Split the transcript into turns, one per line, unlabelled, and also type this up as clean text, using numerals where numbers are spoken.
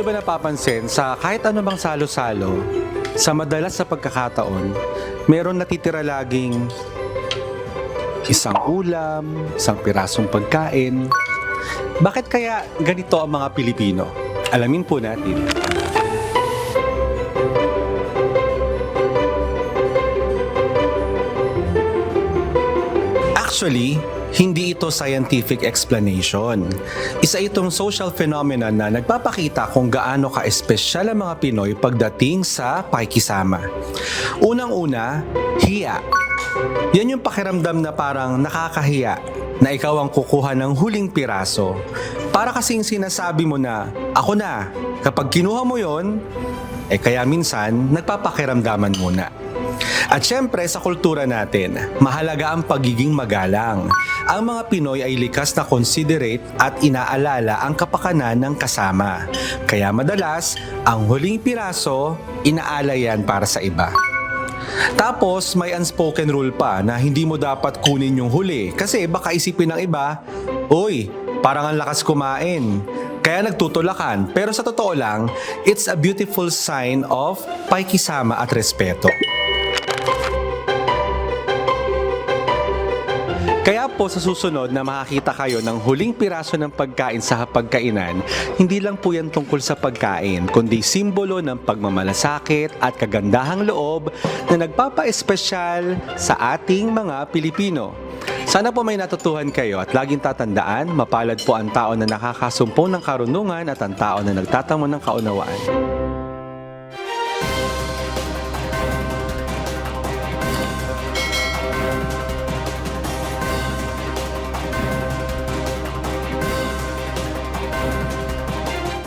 ba napapansin sa kahit ano bang salo-salo, sa madalas na pagkakataon, meron natitira laging isang ulam, isang pirasong pagkain. Bakit kaya ganito ang mga Pilipino? Alamin po natin. Actually, hindi ito scientific explanation. Isa itong social phenomenon na nagpapakita kung gaano ka-espesyal ang mga Pinoy pagdating sa pakikisama. Unang-una, hiya. Yan yung pakiramdam na parang nakakahiya na ikaw ang kukuha ng huling piraso. Para kasing sinasabi mo na, ako na, kapag kinuha mo yon, kaya minsan nagpapakiramdaman muna. At syempre sa kultura natin, mahalaga ang pagiging magalang. Ang mga Pinoy ay likas na considerate at inaalala ang kapakanan ng kasama. Kaya madalas, ang huling piraso, inaalay yan para sa iba. Tapos may unspoken rule pa na hindi mo dapat kunin yung huli kasi baka isipin ng iba, "Uy, parang ang lakas kumain." Kaya nagtutulakan. Pero sa totoo lang, it's a beautiful sign of pakikisama at respeto. Kaya po sa susunod na makakita kayo ng huling piraso ng pagkain sa hapagkainan, hindi lang po yan tungkol sa pagkain, kundi simbolo ng pagmamalasakit at kagandahang loob na nagpapa-espesyal sa ating mga Pilipino. Sana po may natutuhan kayo at laging tatandaan, mapalad po ang tao na nakakasumpong ng karunungan at ang tao na nagtatamo ng kaunawaan.